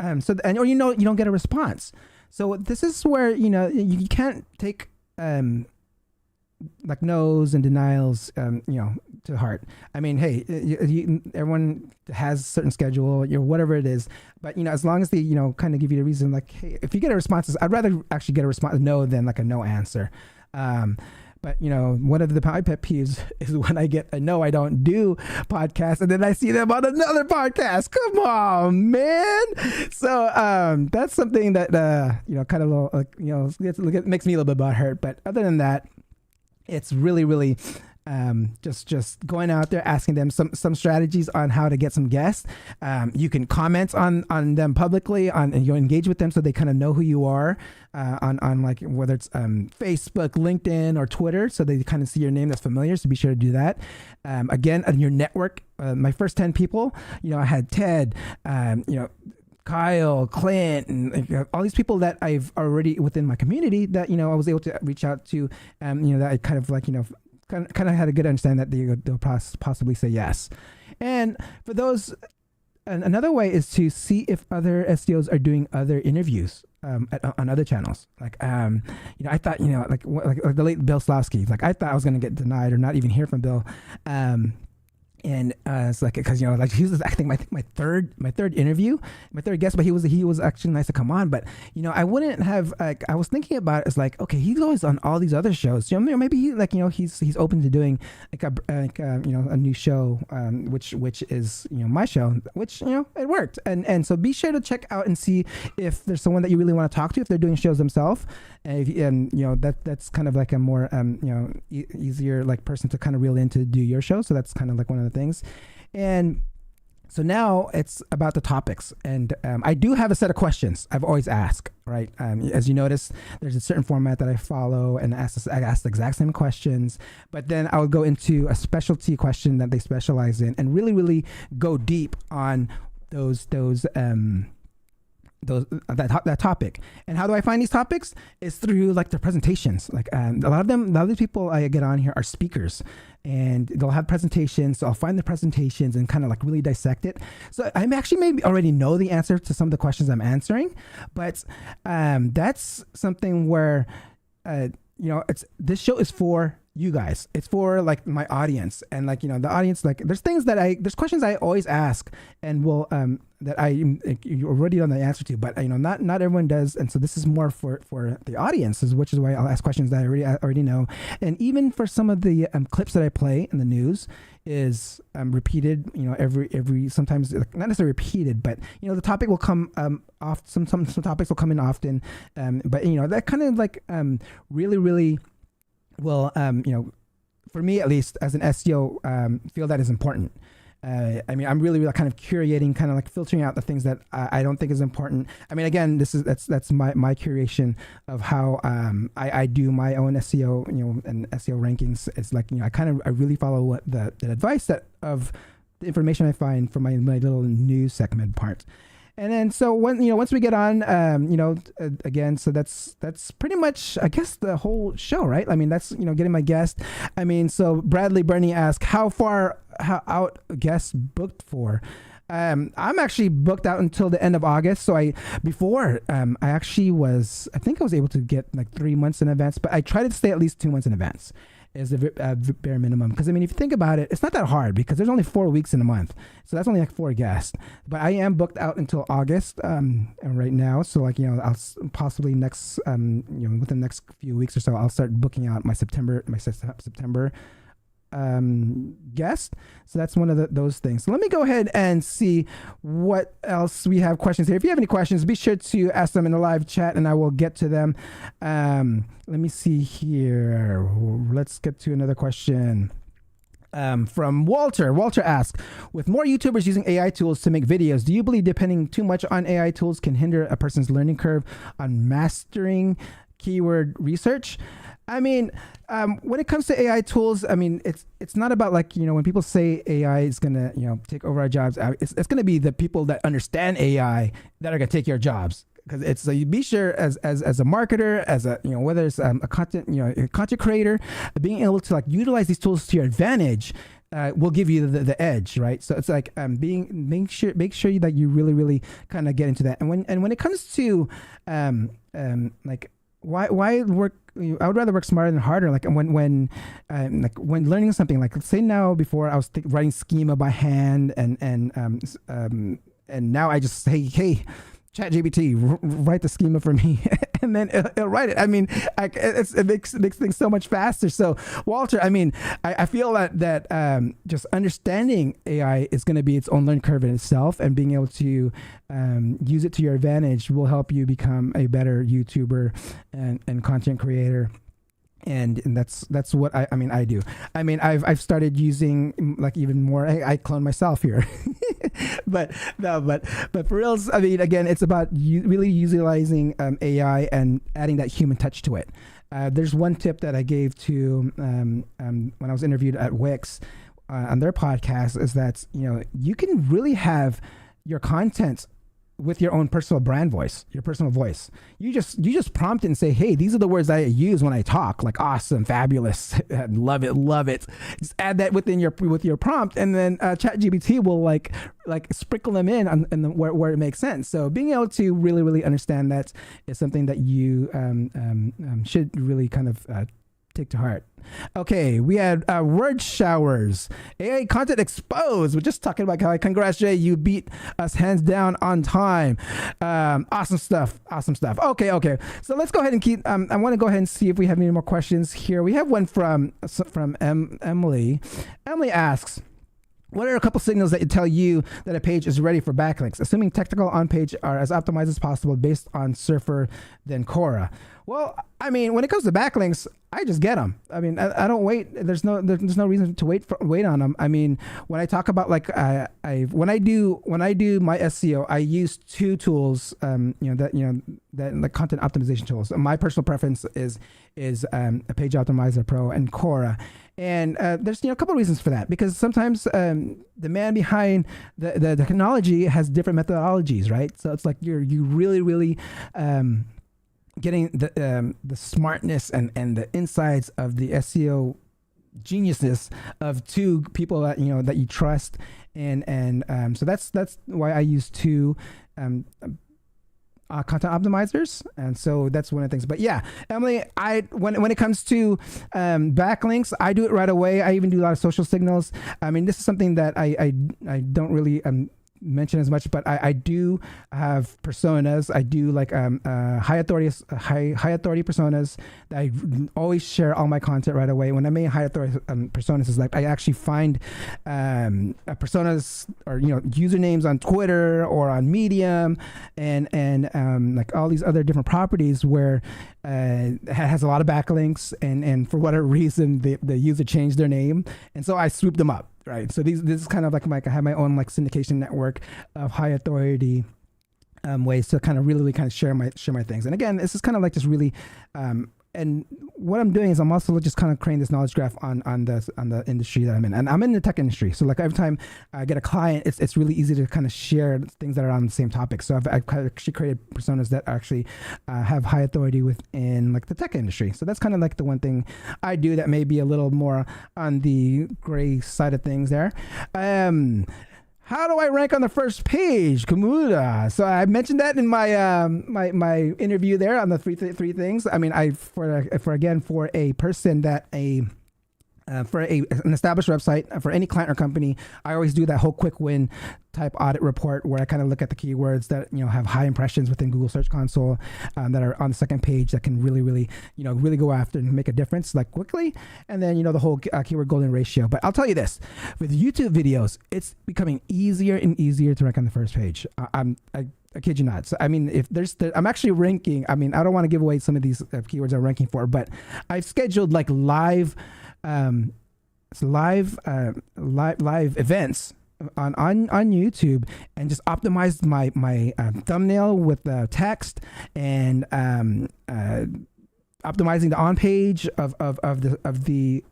Or you don't get a response. So this is where you can't take like no's and denials to heart. Hey, everyone has a certain schedule, whatever it is, but as long as they kind of give you the reason, like, hey, if you get a response, I'd rather actually get a response no than like a no answer. But one of my pet peeves is when I get a no, I don't do podcasts, and then I see them on another podcast. Come on, man. So that's something that kind of makes me a little bit butthurt. But other than that, it's really, really just going out there, asking them some strategies on how to get some guests. You can comment on them publicly, and you engage with them so they kind of know who you are on like whether it's Facebook, LinkedIn, or Twitter, so they kind of see your name that's familiar. So be sure to do that. Again, on your network, my first 10 people, I had Ted, Kyle, Clint, and all these people that I've already within my community that I was able to reach out to, that I kind of like kind of had a good understanding that they'll possibly say yes. And for those, another way is to see if other SEOs are doing other interviews on other channels. Like I thought like the late Bill Slawski, like I thought I was going to get denied or not even hear from Bill. And it's like, because like he was, I think my third interview, my third guest, but he was actually nice to come on. But I wouldn't have, like, I was thinking about it as like, okay, he's always on all these other shows. Maybe he like he's open to doing like a new show, which is my show, which it worked. And so be sure to check out and see if there's someone that you really want to talk to, if they're doing shows themselves, and that's kind of like a more easier like person to kind of reel in to do your show. So that's kind of like one of the things. And so now it's about the topics, and I do have a set of questions I've always asked, right? As you notice, there's a certain format that I follow, and I ask the exact same questions, but then I would go into a specialty question that they specialize in and really, really go deep on that topic. And how do I find these topics? It's through like their presentations. Like a lot of these people I get on here are speakers, and they'll have presentations. So I'll find the presentations and kind of like really dissect it. So I actually maybe already know the answer to some of the questions I'm answering, but that's something where this show is for you guys. It's for like my audience, and like the audience, like there's questions I always ask and will that you already know the answer to, but not everyone does. And so this is more for the audience, which is why I'll ask questions that I already know. And even for some of the clips that I play in the news is repeated, every sometimes, not necessarily repeated, but the topic will come off, some topics will come in often, but that kind of like really will for me at least as an SEO feel that is important. I'm really kind of curating, kind of like filtering out the things that I don't think is important. Again, that's my curation of how I do my own SEO, and SEO rankings. It's like I really follow what the advice of the information I find from my little news segment part. And then so once we get on, again, so that's pretty much, I guess, the whole show, right? That's getting my guest. So Bradley Bernie asked how out guests booked for. I'm actually booked out until the end of August. So I think I was able to get like 3 months in advance, but I try to stay at least 2 months in advance. is the bare minimum. Because I mean, if you think about it, it's not that hard because there's only 4 weeks in a month, so that's only like 4 guests. But I am booked out until August right now, so like I'll possibly next within the next few weeks or so I'll start booking out my September guest. So that's one of those things. So let me go ahead and see what else we have questions here. If you have any questions, be sure to ask them in the live chat and I will get to them. Let me see here. Let's get to another question. From Walter. Walter asks, with more YouTubers using AI tools to make videos, do you believe depending too much on AI tools can hinder a person's learning curve on mastering keyword research? I mean, when it comes to AI tools, I mean, it's not about like, when people say AI is going to, take over our jobs, it's going to be the people that understand AI that are going to take your jobs. Because it's so you be sure as a marketer, as a whether it's a content a content creator, being able to like utilize these tools to your advantage will give you the edge, right? So it's like make sure that you really kind of get into that. And when it comes to like why work, I would rather work smarter than harder. Like when learning something, like let's say now, before I was writing schema by hand and now I just say, hey, ChatGPT, write the schema for me, and then it'll write it. I mean, it makes things so much faster. So, Walter, I mean, I feel that just understanding AI is going to be its own learning curve in itself, and being able to use it to your advantage will help you become a better YouTuber and content creator. And that's what I do. I mean, I've started using like even more. I clone myself here, but for reals. I mean, again, it's about really utilizing AI and adding that human touch to it. There's one tip that I gave to when I was interviewed at Wix on their podcast, is that you can really have your content with your own personal brand voice, your personal voice. You just prompt it and say, hey, these are the words I use when I talk, like awesome, fabulous, love it. Just add that with your prompt, and then ChatGPT will like sprinkle them in where it makes sense. So being able to really understand that is something that you should really kind of take to heart. Okay, we had word showers. AI content exposed. We're just talking about how, congrats, Jay, you beat us hands down on time. Awesome stuff. Okay. So let's go ahead and keep. I want to go ahead and see if we have any more questions here. We have one from Emily. Emily asks, what are a couple signals that tell you that a page is ready for backlinks, assuming technical on page are as optimized as possible based on Surfer than Quora? Well, I mean, when it comes to backlinks, I just get them. I mean, I don't wait. There's no reason to wait on them. I mean, when I talk about like when I do my SEO, I use two tools. That like content optimization tools. My personal preference is a Page Optimizer Pro and Quora. And there's a couple of reasons for that, because sometimes the man behind the technology has different methodologies, right? So it's like you really getting the smartness and the insights of the SEO geniusness of two people that that you trust, and so that's why I use two content optimizers, and so that's one of the things. But yeah, Emily, when it comes to backlinks, I do it right away. I even do a lot of social signals. I mean, this is something that I don't really mention as much, but I do have personas. I do like high authority personas that I always share all my content right away. When I make high authority personas, is like I actually find personas or usernames on Twitter or on Medium and like all these other different properties where it has a lot of backlinks, and for whatever reason the user changed their name, and so I swoop them up. Right, so this is kind of like I have my own like syndication network of high authority ways to kind of really kind of share my things. And again, this is kind of like just really, and what I'm doing is I'm also just kind of creating this knowledge graph on the industry that I'm in, and I'm in the tech industry. So like every time I get a client, it's really easy to kind of share things that are on the same topic. So I've actually created personas that actually have high authority within like the tech industry. So that's kind of like the one thing I do that may be a little more on the gray side of things there. How do I rank on the first page, Kamuda? So I mentioned that in my my interview there on the three things. I mean, for a person that for an established website, for any client or company, I always do that whole quick win type audit report where I kind of look at the keywords that have high impressions within Google Search Console, that are on the second page that can really really go after and make a difference like quickly, and then the whole keyword golden ratio. But I'll tell you this, with YouTube videos, it's becoming easier and easier to rank on the first page. I kid you not. So I mean, if I'm actually ranking. I mean, I don't want to give away some of these keywords I'm ranking for, but I've scheduled like live events on YouTube, and just optimized my thumbnail with the text, and optimizing the on page of the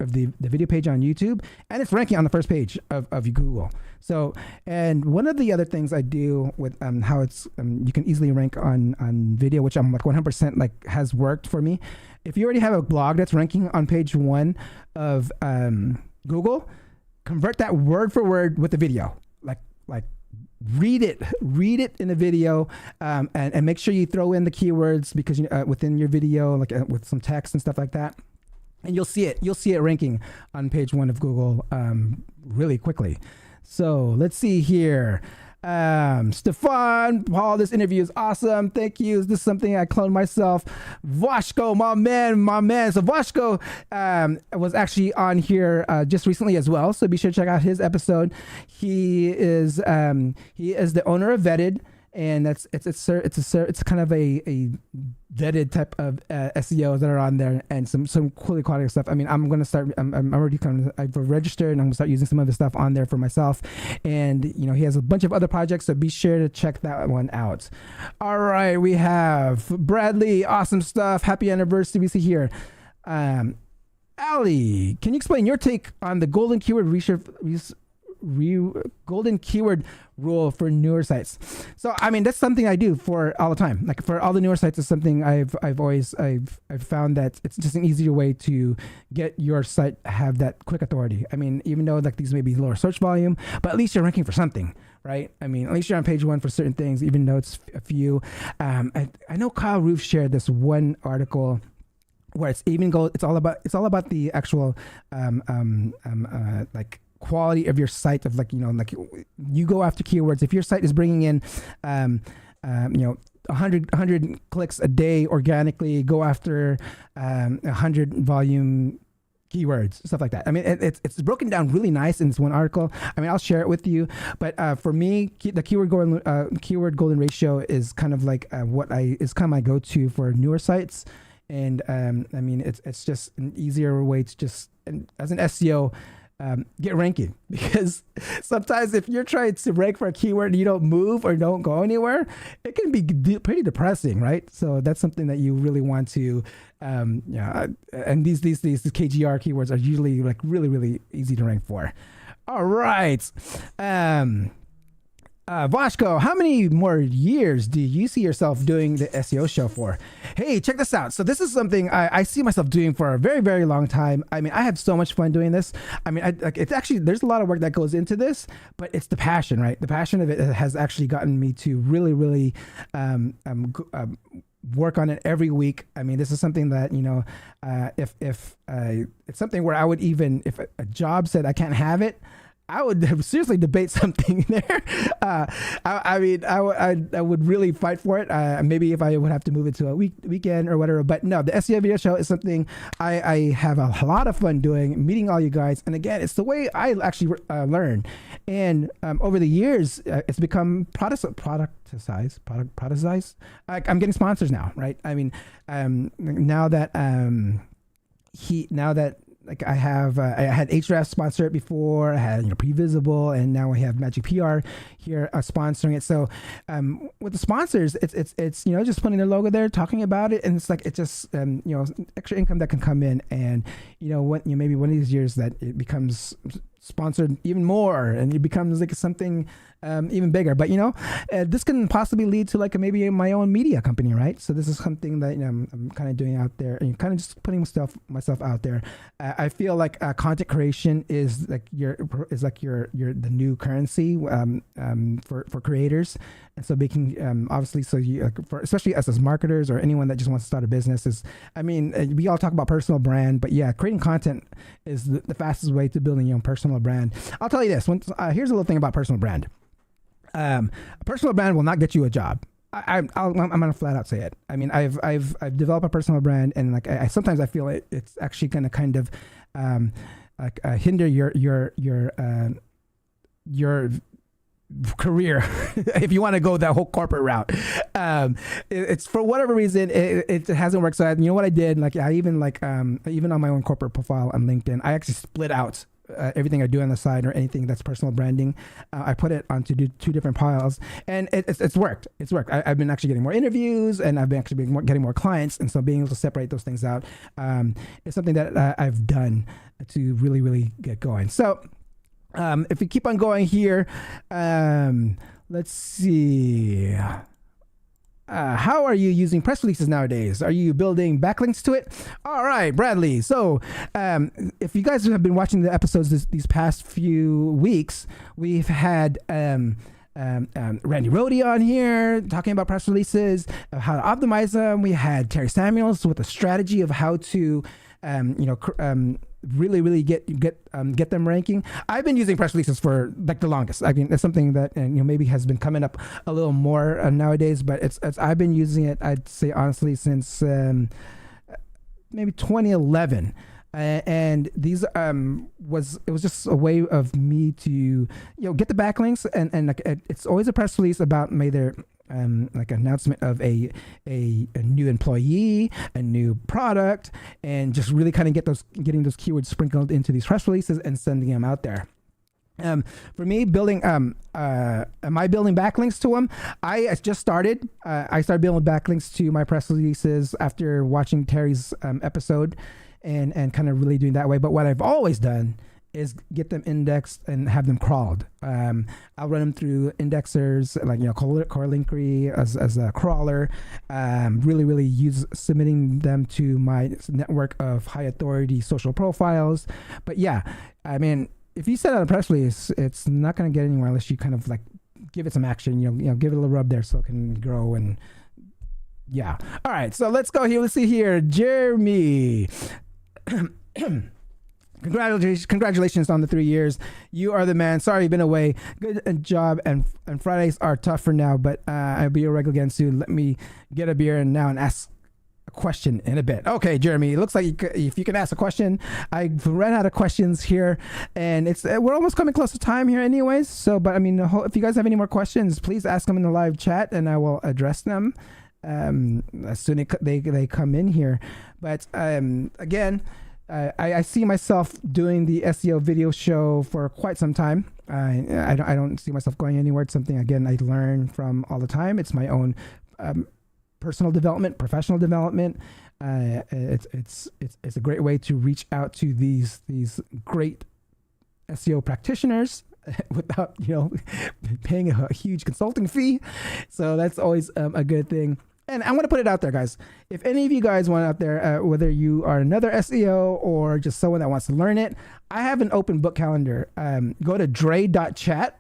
video page on YouTube, and it's ranking on the first page of Google. So, and one of the other things I do with how it's you can easily rank on video, which I'm like 100% like has worked for me. If you already have a blog that's ranking on page 1 of Google, convert that word for word with the video. Like read it in the video, and make sure you throw in the keywords, because within your video, like with some text and stuff like that, and you'll see it ranking on page 1 of Google really quickly. So let's see here. Stefan, Paul, this interview is awesome. Thank you. This is something I cloned myself. Vashko, my man. So Vashko was actually on here just recently as well. So be sure to check out his episode. He is the owner of Vetted, and it's kind of a vetted type of SEOs that are on there, and some quality stuff. I mean, I've registered, and I'm gonna start using some of the stuff on there for myself. And he has a bunch of other projects, so be sure to check that one out. All right, we have Bradley, awesome stuff. Happy anniversary. We see here. Ali, can you explain your take on the golden keyword golden keyword rule for newer sites? So I mean, that's something I do for all the time. Like for all the newer sites, it's something I've found that it's just an easier way to get your site have that quick authority. I mean, even though like these may be lower search volume, but at least you're ranking for something, right? I mean, at least you're on page 1 for certain things, even though it's a few. I know Kyle Roof shared this one article where it's all about the actual like quality of your site, of like like you go after keywords. If your site is bringing in 100 clicks a day organically, go after 100 volume keywords, stuff like that. I mean, it's broken down really nice in this one article. I mean, I'll share it with you, but for me, the keyword golden ratio is kind of like is kind of my go-to for newer sites. And I mean, it's just an easier way to just, as an SEO, get ranking, because sometimes if you're trying to rank for a keyword and you don't move or don't go anywhere, it can be pretty depressing, right? So that's something that you really want to, and these KGR keywords are usually like really, really easy to rank for. All right. Vashko, how many more years do you see yourself doing the SEO show for? Hey, check this out. So this is something I see myself doing for a very, very long time. I mean, I have so much fun doing this. I mean, it's actually, there's a lot of work that goes into this, but it's the passion, right? The passion of it has actually gotten me to really, really work on it every week. I mean, this is something that, if it's something where I would even, if a job said I can't have it, I would seriously debate something there. I mean, I would really fight for it. Maybe if I would have to move it to a weekend or whatever. But no, the SEO video show is something I have a lot of fun doing, meeting all you guys. And again, it's the way I actually learn. And over the years, it's become productized. I'm getting sponsors now, right? I mean, now that like I have, I had Href sponsor it before. I had Previsible, and now I have Magic PR here sponsoring it. So with the sponsors, it's just putting their logo there, talking about it, and it's like it's just extra income that can come in. And maybe one of these years that it becomes sponsored even more, and it becomes like something even bigger. But this can possibly lead to like maybe my own media company, right? So this is something that I'm kind of doing out there, and kind of just putting myself out there. I feel like content creation is like the new currency for creators, and so making obviously, so you especially as marketers or anyone that just wants to start a business we all talk about personal brand, but yeah, creating content is the fastest way to building your own personal brand. I'll tell you this. Here's a little thing about personal brand. A personal brand will not get you a job. I'm gonna flat out say it. I mean, I've developed a personal brand, and like I sometimes I feel it's actually gonna kind of hinder your career if you want to go that whole corporate route. It's for whatever reason it hasn't worked. So what I did, like I even on my own corporate profile on LinkedIn, I actually split out everything I do on the side or anything that's personal branding. I put it onto two different piles, and it's worked. It's worked. I've been actually getting more interviews, and I've been actually getting more clients, and so being able to separate those things out is something that I've done to really, really get going. So if we keep on going here, let's see. How are you using press releases nowadays? Are you building backlinks to it? All right, Bradley. So if you guys have been watching the episodes these past few weeks, we've had Randy Rohde on here talking about press releases, how to optimize them. We had Terry Samuels with a strategy of how to really get them ranking. I've been using press releases for like the longest. I mean, it's something that maybe has been coming up a little more nowadays, but it's I've been using it, I'd say honestly, since maybe 2011. And these was just a way of me to get the backlinks, and like it's always a press release about either like an announcement of a new employee, a new product, and just really kind of getting those keywords sprinkled into these press releases and sending them out there. For me, building am I building backlinks to them? I just started. I started building backlinks to my press releases after watching Terry's episode, and kind of really doing that way. But what I've always done is get them indexed and have them crawled. I'll run them through indexers like Core Linkary as a crawler. Really use submitting them to my network of high authority social profiles. But yeah, I mean, if you send out a press release, it's not going to get anywhere unless you kind of like give it some action. Give it a little rub there so it can grow. And yeah. All right, so let's go here. Let's see here, Jeremy. Congratulations on the 3 years. You are the man. Sorry you've been away. Good job. And Fridays are tough for now, but I'll be your regular again soon. Let me get a beer and ask a question in a bit. Okay, Jeremy, it looks like if you can ask a question. I've ran out of questions here, and we're almost coming close to time here anyways. So, but I mean, if you guys have any more questions, please ask them in the live chat and I will address them as soon as they come in here. But again, I see myself doing the SEO video show for quite some time. I don't see myself going anywhere. It's something, again, I learn from all the time. It's my own personal development, professional development. It's a great way to reach out to these great SEO practitioners without paying a huge consulting fee. So that's always a good thing. And I'm going to put it out there, guys. If any of you guys want out there, whether you are another SEO or just someone that wants to learn it, I have an open book calendar. Go to dre.chat,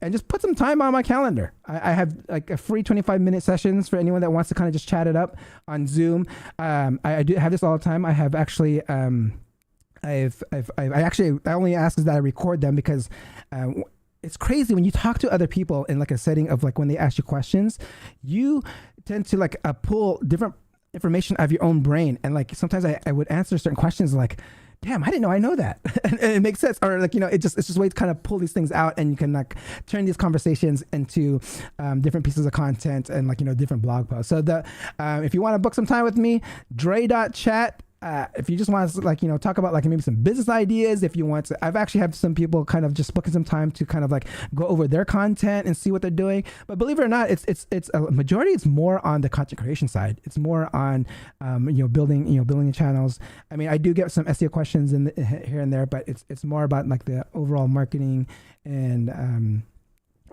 and just put some time on my calendar. I have like a free 25-minute sessions for anyone that wants to kind of just chat it up on Zoom. I do have this all the time. I have actually, I only ask is that I record them because it's crazy when you talk to other people in like a setting of like when they ask you questions, you tend to like pull different information out of your own brain. And like sometimes I would answer certain questions like, damn, I didn't know that. And it makes sense. Or like, it's just a way to kind of pull these things out, and you can like turn these conversations into different pieces of content and like, different blog posts. So if you want to book some time with me, dre.chat, if you just want to like, talk about like maybe some business ideas, if you want to, I've actually had some people kind of just booking some time to kind of like go over their content and see what they're doing. But believe it or not, it's a majority. It's more on the content creation side. It's more on, building the channels. I mean, I do get some SEO questions in here and there, but it's more about like the overall marketing and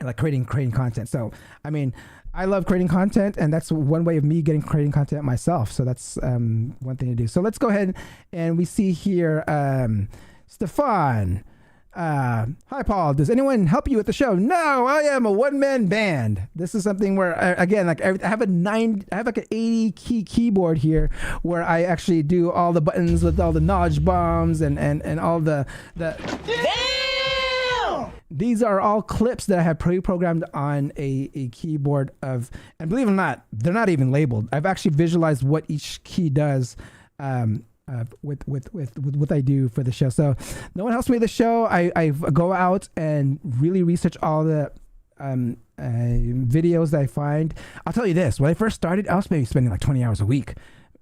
like creating content. So, I mean, I love creating content, and that's one way of me creating content myself. So that's one thing to do. So let's go ahead and we see here, Stefan. Hi, Paul. Does anyone help you with the show? No, I am a one-man band. This is something where, again, like I have like an 80 key keyboard here where I actually do all the buttons with all the knowledge bombs and all the. These are all clips that I have pre-programmed on a keyboard of, and believe it or not, they're not even labeled. I've actually visualized what each key does with what I do for the show. So no one helps me with the show. I go out and really research all the videos that I find. I'll tell you this, when I first started, I was maybe spending like 20 hours a week.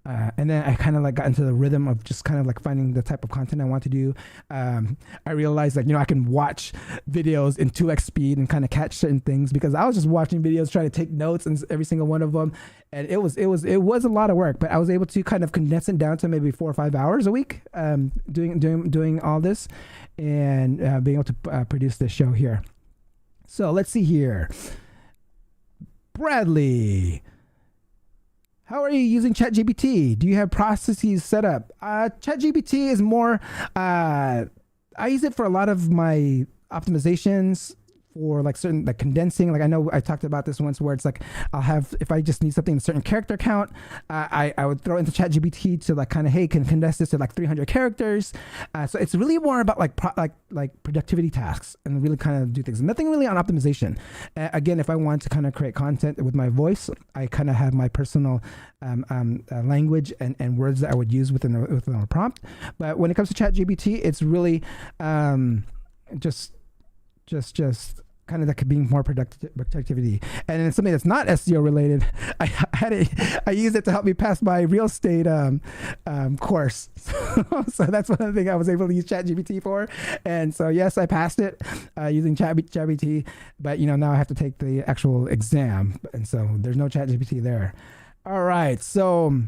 And then I kind of like got into the rhythm of just kind of like finding the type of content I want to do. I realized like, I can watch videos in 2x speed and kind of catch certain things, because I was just watching videos, trying to take notes and every single one of them. And it was a lot of work, but I was able to kind of condense it down to maybe 4 or 5 hours a week, doing all this and being able to produce this show here. So let's see here. Bradley. How are you using ChatGPT? Do you have processes set up? ChatGPT is more, I use it for a lot of my optimizations for like certain, like condensing. Like I know I talked about this once where it's like, I'll have, if I just need something in a certain character count, I would throw into ChatGPT to like kind of, hey, can condense this to like 300 characters. So it's really more about like productivity tasks and really kind of do things. Nothing really on optimization. Again, if I want to kind of create content with my voice, I kind of have my personal language and words that I would use within a prompt. But when it comes to ChatGPT, it's really just kind of that being more productivity. And then something that's not SEO related, I use it to help me pass my real estate course. So that's one of the things I was able to use ChatGPT for. And so yes, I passed it using ChatGPT, but now I have to take the actual exam, and so there's no ChatGPT there. All right, so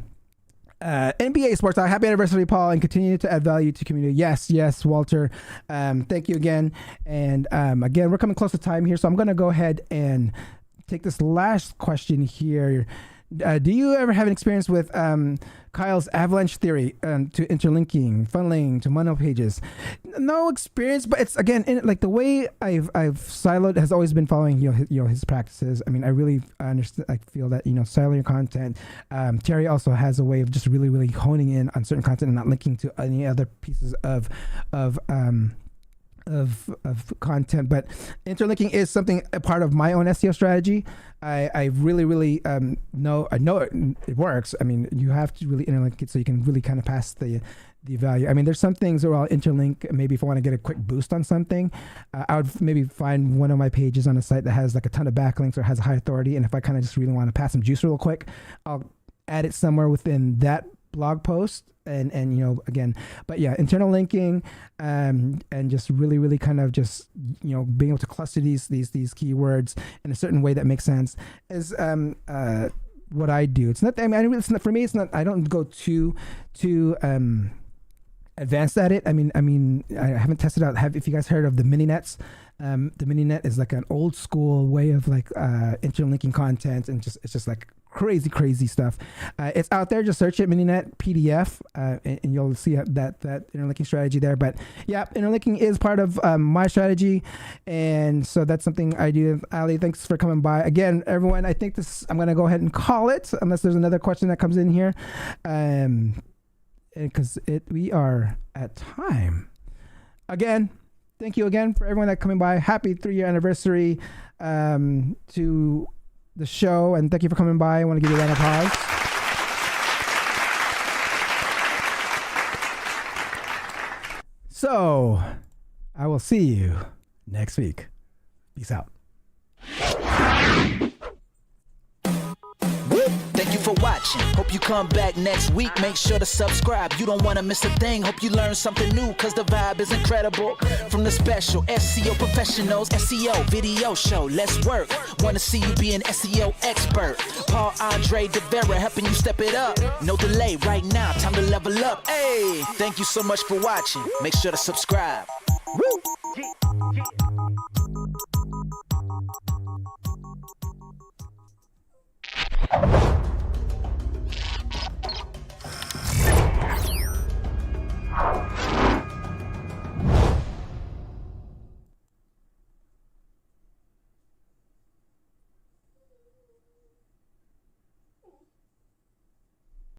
NBA Sports Talk, happy anniversary, Paul, and continue to add value to community. Yes, Walter. Thank you again. And again, we're coming close to time here, so I'm going to go ahead and take this last question here. Do you ever have an experience with Kyle's avalanche theory to interlinking, funneling to mono pages? No experience, but it's again like the way I've siloed has always been following his practices. I mean, I really understand. I feel that siloing your content. Terry also has a way of just really honing in on certain content and not linking to any other pieces of content. But interlinking is a part of my own SEO strategy. I really know it works. I mean, you have to really interlink it so you can really kind of pass the value. I mean, there's some things where I'll interlink maybe if I want to get a quick boost on something. I would maybe find one of my pages on a site that has like a ton of backlinks or has a high authority, and if I kind of just really want to pass some juice real quick, I'll add it somewhere within that blog post. And again, but yeah, internal linking and just really kind of just being able to cluster these keywords in a certain way that makes sense is what I do. It's not, I mean, it's not for me. It's not. I don't go too advanced at it. I mean, I haven't tested out. If you guys heard of the mini nets? The mini net is like an old school way of like interlinking content, and it's just like crazy stuff. It's out there. Just search it, MiniNet PDF, and you'll see that interlinking strategy there. But yeah, interlinking is part of my strategy, and so that's something I do. Ali, thanks for coming by again, everyone. I think I'm gonna go ahead and call it, unless there's another question that comes in here, because we are at time. Again, thank you again for everyone that coming by. Happy 3-year anniversary to the show, and thank you for coming by. I want to give you a round of applause. So, I will see you next week. Peace out. Thank you for watching. Hope you come back next week. Make sure to subscribe. You don't want to miss a thing. Hope you learn something new, cause the vibe is incredible. From the special SEO professionals, SEO video show, let's work. Want to see you be an SEO expert. Paul Andre de Vera helping you step it up. No delay right now, time to level up. Hey, thank you so much for watching. Make sure to subscribe. Woo!